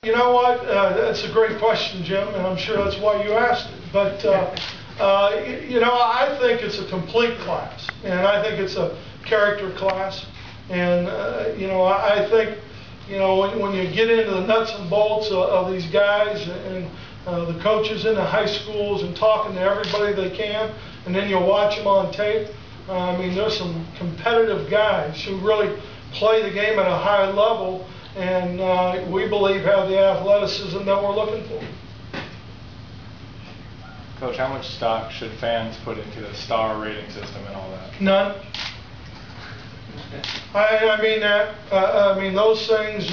You know what? That's a great question, Jim, and I'm sure that's why you asked it. But, you know, I think it's a complete class, and I think it's a character class. And, you know, I think, you know, when you get into the nuts and bolts of these guys and the coaches in the high schools and talking to everybody they can, and then you watch them on tape, I mean, there's some competitive guys who really play the game at a high level, and we believe have the athleticism that we're looking for. Coach, how much stock should fans put into the star rating system and all that? None. I mean that. I mean those things.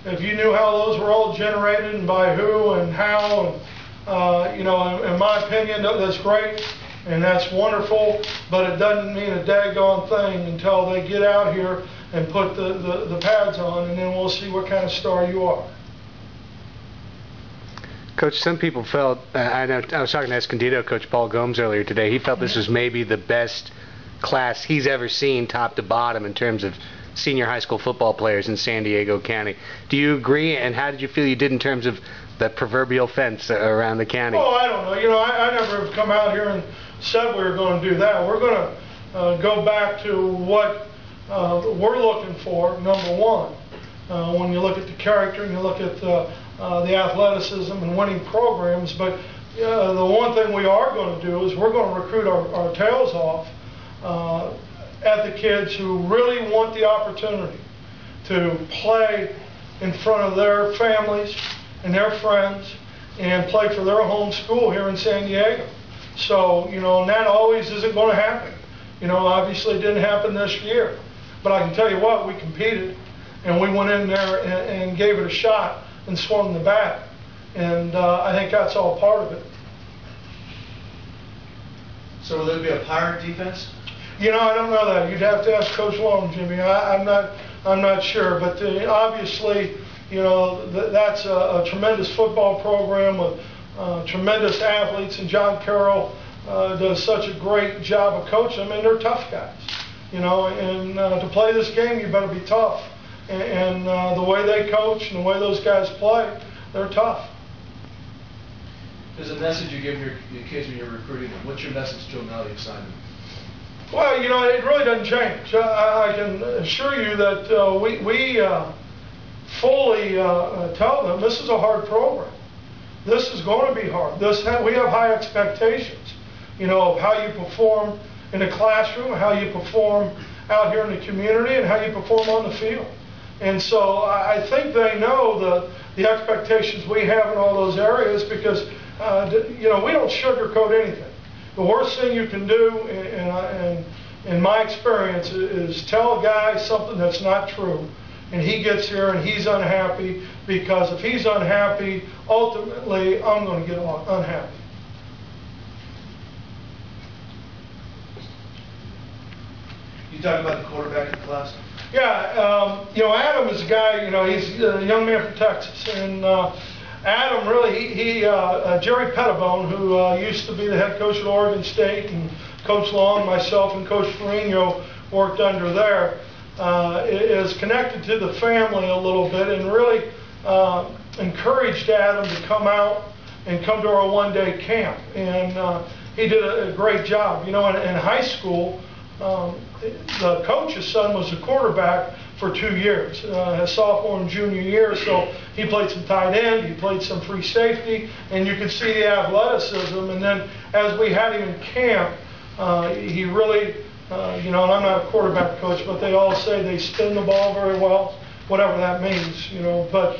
If you knew how those were all generated and by who and how, and you know, in my opinion, that's great and that's wonderful. But it doesn't mean a daggone thing until they get out here and put the pads on, and then we'll see what kind of star you are. Coach, some people felt, I know I was talking to Escondido coach Paul Gomes earlier today, he felt this was maybe the best class he's ever seen top to bottom in terms of senior high school football players in San Diego County. Do you agree, and how did you feel you did in terms of the proverbial fence around the county? Oh, I don't know. You know, I never have come out here and said we were going to do that. We're going to go back to what we're looking for, number one. When you look at the character and you look at the athleticism and winning programs, but the one thing we are going to do is we're going to recruit our tails off at the kids who really want the opportunity to play in front of their families and their friends and play for their home school here in San Diego. So, you know, and that always isn't going to happen. You know, obviously it didn't happen this year. But I can tell you what, we competed and we went in there and gave it a shot and swung the bat. And I think that's all part of it. So will there be a pirate defense? You know, I don't know that. You'd have to ask Coach Long, Jimmy. I'm not sure. But obviously, you know, that's a tremendous football program with tremendous athletes, and John Carroll does such a great job of coaching them, and they're tough guys. You know, and to play this game, you better be tough. And the way they coach and the way those guys play, they're tough. There's a message you give your kids when you're recruiting them. What's your message to them now that you've signed them? Well, you know, it really doesn't change. I can assure you that we fully tell them this is a hard program. This is going to be hard. We have high expectations, you know, of how you perform in the classroom, how you perform out here in the community, and how you perform on the field. And so I think they know the expectations we have in all those areas because, you know, we don't sugarcoat anything. The worst thing you can do, in my experience, is tell a guy something that's not true. And he gets here and he's unhappy, because if he's unhappy, ultimately I'm going to get unhappy. You talk about the quarterback in the class? Yeah, you know, Adam is a guy, you know, he's a young man from Texas. And Adam really, Jerry Pettibone, who used to be the head coach at Oregon State, and Coach Long, myself, and Coach Ferrigno worked under there, is connected to the family a little bit and really encouraged Adam to come out and come to our one-day camp. And he did a great job. You know, in high school, the coach's son was a quarterback for 2 years, his sophomore and junior year, so he played some tight end, he played some free safety, and you could see the athleticism. And then as we had him in camp, he really, you know, and I'm not a quarterback coach, but they all say they spin the ball very well, whatever that means, you know. But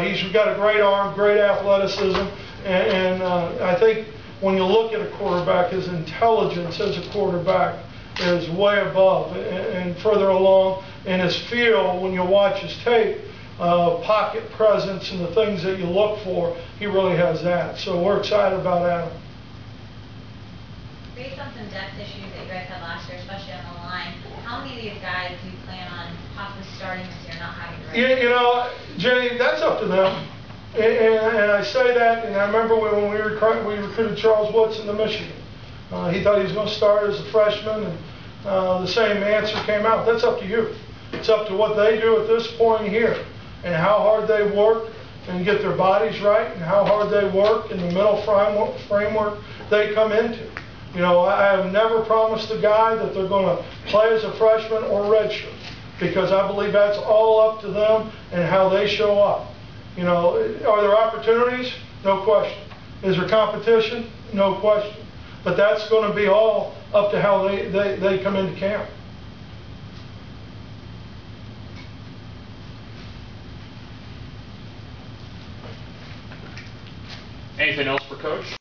he's got a great arm, great athleticism, and I think when you look at a quarterback, his intelligence as a quarterback is way above and further along in his feel. When you watch his tape, pocket presence and the things that you look for, he really has that. So we're excited about Adam. Based on some depth issues that you guys had last year, especially on the line, how many of these guys do you plan on possibly starting this year, not having the right? You know, Jenny, that's up to them. And I say that, and I remember when we recruited Charles Woodson to Michigan. He thought he was going to start as a freshman, and the same answer came out. That's up to you. It's up to what they do at this point here. and how hard they work and get their bodies right and how hard they work in the mental framework they come into. You know, I have never promised a guy that they're going to play as a freshman or redshirt, because I believe that's all up to them and how they show up. You know, are there opportunities? No question. Is there competition? No question. But that's going to be all up to how they come into camp. Anything else for Coach?